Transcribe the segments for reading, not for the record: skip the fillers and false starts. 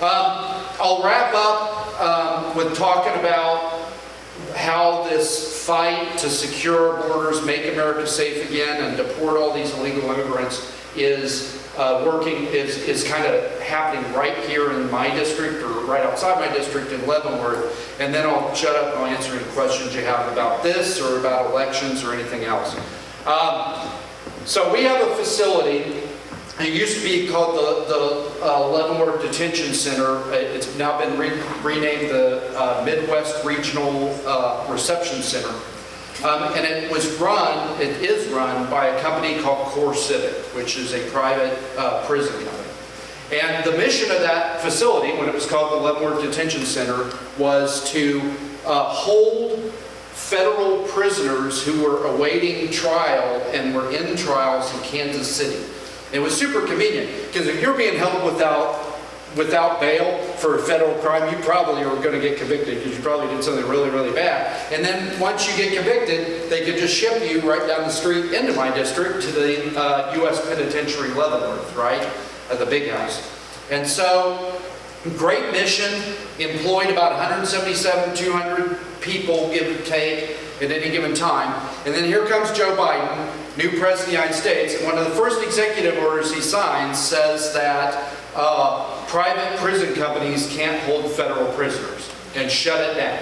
I'll wrap up with talking about how this fight to secure our borders, make America safe again, and deport all these illegal immigrants is is kind of happening right here in my district, or right outside my district in Leavenworth. And then I'll shut up and I'll answer any questions you have about this or about elections or anything else. So we have a facility. It used to be called the Leavenworth Detention Center. It's now been renamed the Midwest Regional Reception Center. And it is run by a company called CoreCivic, which is a private prison company. And the mission of that facility, when it was called the Leavenworth Detention Center, was to hold federal prisoners who were awaiting trial and were in trials in Kansas City. It was super convenient, because if you're being held without bail for a federal crime, you probably are going to get convicted because you probably did something really, really bad. And then once you get convicted, they could just ship you right down the street into my district to the U.S. Penitentiary Leavenworth, right? At the big house. And so, great mission, employed about 177, 200 people, give or take, at any given time. And then here comes Joe Biden, new president of the United States, and one of the first executive orders he signs says that private prison companies can't hold federal prisoners, and shut it down.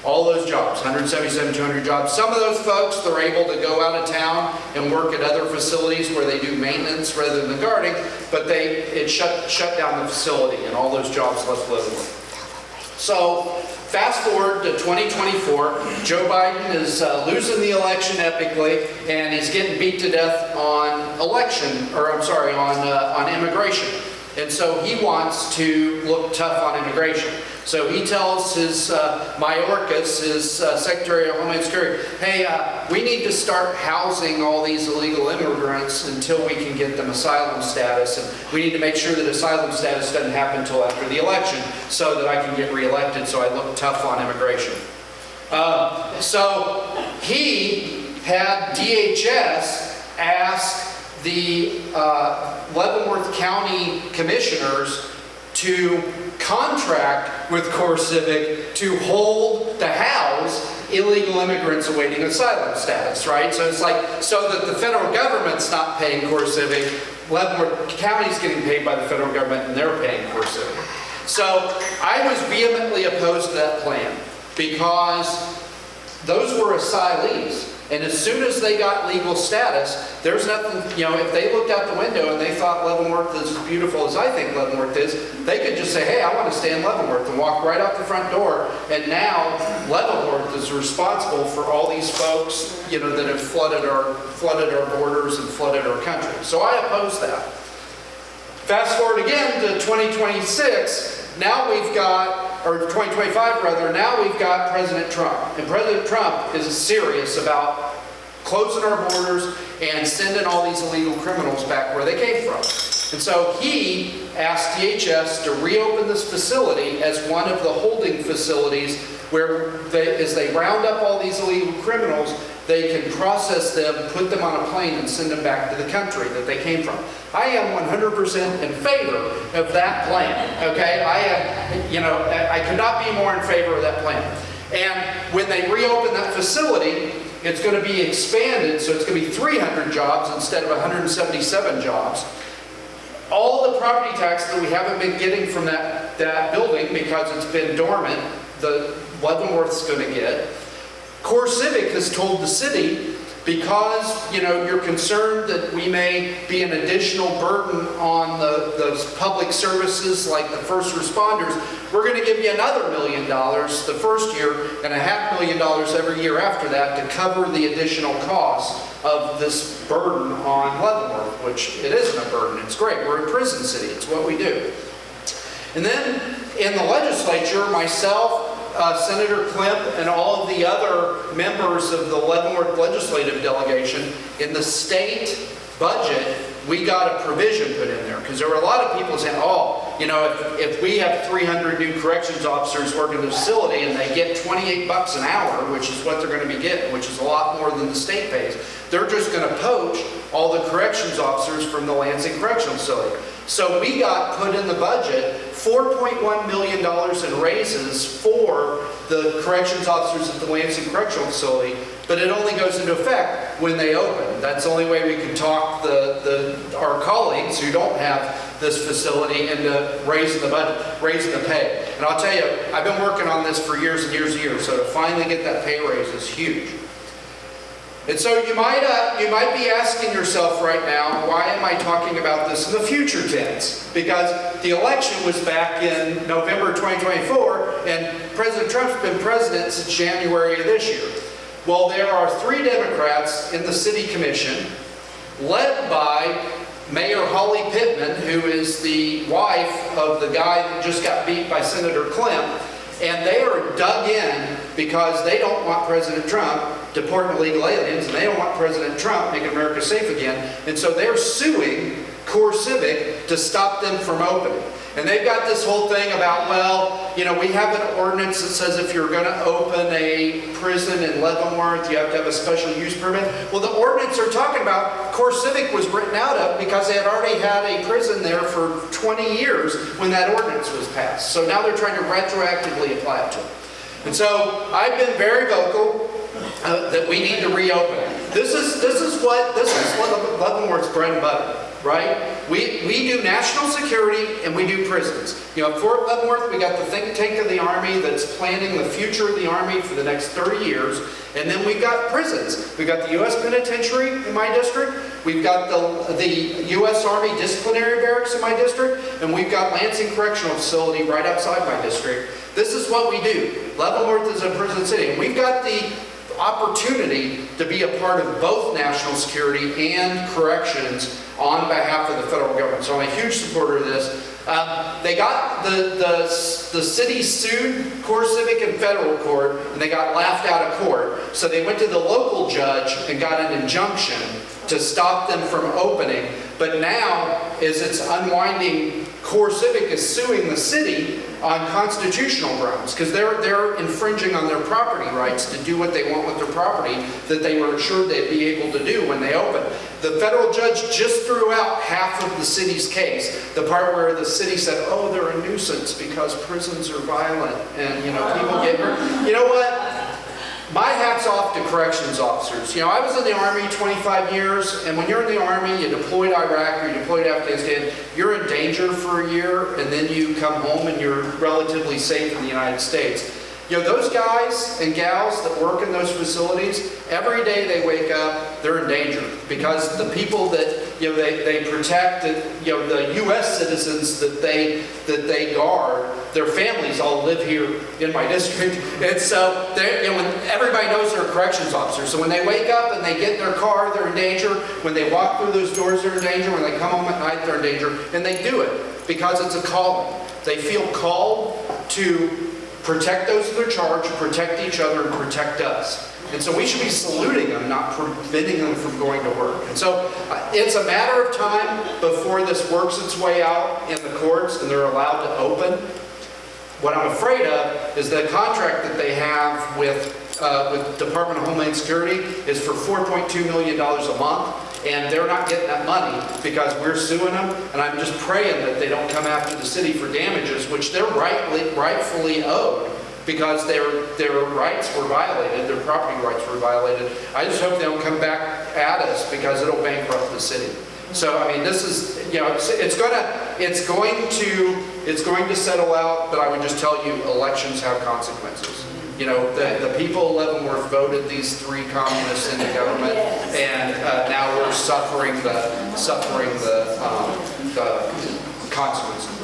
All those jobs, 177, 200 jobs. Some of those folks, they're able to go out of town and work at other facilities where they do maintenance rather than guarding, but it shut down the facility, and all those jobs left Leavenworth. So, fast forward to 2024, Joe Biden is losing the election epically, and he's getting beat to death on immigration. And so he wants to look tough on immigration. So he tells his Mayorkas, his Secretary of Homeland Security, hey, we need to start housing all these illegal immigrants until we can get them asylum status. And we need to make sure that asylum status doesn't happen until after the election so that I can get reelected, so I look tough on immigration. So he had DHS ask the Leavenworth County Commissioners to contract with CoreCivic to house illegal immigrants awaiting asylum status, right? So it's like, so that the federal government's not paying CoreCivic, Leavenworth County's getting paid by the federal government and they're paying CoreCivic. So I was vehemently opposed to that plan because those were asylees. And as soon as they got legal status, there's nothing, if they looked out the window and they thought Leavenworth is as beautiful as I think Leavenworth is, they could just say, hey, I want to stay in Leavenworth, and walk right out the front door. And now Leavenworth is responsible for all these folks, that have flooded our borders and flooded our country. So I oppose that. Fast forward again to 2026, now we've got, or 2025 rather, now we've got President Trump. And President Trump is serious about closing our borders and sending all these illegal criminals back where they came from. And so he asked DHS to reopen this facility as one of the holding facilities where as they round up all these illegal criminals, they can process them, put them on a plane, and send them back to the country that they came from. I am 100% in favor of that plan, okay? I could not be more in favor of that plan. And when they reopen that facility, it's going to be expanded, so it's going to be 300 jobs instead of 177 jobs. All the property tax that we haven't been getting from that building because it's been dormant, the Leavenworth's going to get. CoreCivic has told the city, because you're concerned that we may be an additional burden on the public services like the first responders, we're going to give you another $1 million the first year and $500,000 every year after that to cover the additional cost of this burden on Leavenworth, which it isn't a burden. It's great. We're a prison city. It's what we do. And then in the legislature, myself, Senator Klemp, and all of the other members of the Leavenworth legislative delegation, in the state budget, we got a provision put in there. Because there were a lot of people saying, oh, you know, if we have 300 new corrections officers working in the facility and they get 28 bucks an hour, which is what they're going to be getting, which is a lot more than the state pays, they're just going to poach all the corrections officers from the Lansing Correctional Facility. So we got put in the budget $4.1 million in raises for the corrections officers at the Lansing Correctional Facility, but it only goes into effect when they open. That's the only way we can talk our colleagues who don't have this facility into raising the budget, raising the pay. And I'll tell you, I've been working on this for years and years and years, so to finally get that pay raise is huge. And so you might be asking yourself right now, why am I talking about this in the future tense? Because the election was back in November 2024, and President Trump's been president since January of this year. Well, there are 3 Democrats in the city commission, led by Mayor Holly Pittman, who is the wife of the guy that just got beat by Senator Clem, and they are dug in because they don't want President Trump deporting illegal aliens, and they don't want President Trump making America safe again, and so they're suing CoreCivic to stop them from opening. And they've got this whole thing about, well, you know, we have an ordinance that says if you're going to open a prison in Leavenworth, you have to have a special use permit. Well, the ordinance they're talking about, CoreCivic was written out of because they had already had a prison there for 20 years when that ordinance was passed. So now they're trying to retroactively apply it to them. And so I've been very vocal that we need to reopen. This is what Leavenworth's bread and butter. Right? We do national security and we do prisons. You know, at Fort Leavenworth, we got the think tank of the Army that's planning the future of the Army for the next 30 years. And then we've got prisons. We've got the U.S. Penitentiary in my district. We've got the U.S. Army Disciplinary Barracks in my district. And we've got Lansing Correctional Facility right outside my district. This is what we do. Leavenworth is a prison city. And we've got the opportunity to be a part of both national security and corrections on behalf of the federal government. So I'm a huge supporter of this. They got the city sued CoreCivic in federal court, and they got laughed out of court. So they went to the local judge and got an injunction to stop them from opening. But now, as it's unwinding, CoreCivic is suing the city on constitutional grounds because they're infringing on their property rights to do what they want with their property that they were assured they'd be able to do when they opened. The federal judge just threw out half of the city's case, the part where the city said, oh, they're a nuisance because prisons are violent and, you know, people get hurt. You know what? My hat's off to corrections officers. You know, I was in the Army 25 years, and when you're in the Army, you deployed Iraq or you deployed Afghanistan, you're in danger for a year, and then you come home and you're relatively safe in the United States. You know, those guys and gals that work in those facilities, every day they wake up, they're in danger because the people that, you know, they protect, you know, the U.S. citizens that they guard, their families all live here in my district, and so you know, when everybody knows they're a corrections officer. So when they wake up and they get in their car, they're in danger. When they walk through those doors, they're in danger. When they come home at night, they're in danger, and they do it because it's a calling. They feel called to protect those in their charge, protect each other, and protect us. And so we should be saluting them, not preventing them from going to work. And so it's a matter of time before this works its way out in the courts and they're allowed to open. What I'm afraid of is the contract that they have with Department of Homeland Security is for $4.2 million a month. And they're not getting that money because we're suing them. And I'm just praying that they don't come after the city for damages, which they're rightfully owed because their rights were violated, their property rights were violated. I just hope they don't come back at us because it'll bankrupt the city. So I mean, this is, you know, it's going to settle out. But I would just tell you, elections have consequences. You know, the people of Leavenworth voted these 3 communists into government, and now we're suffering the consequences.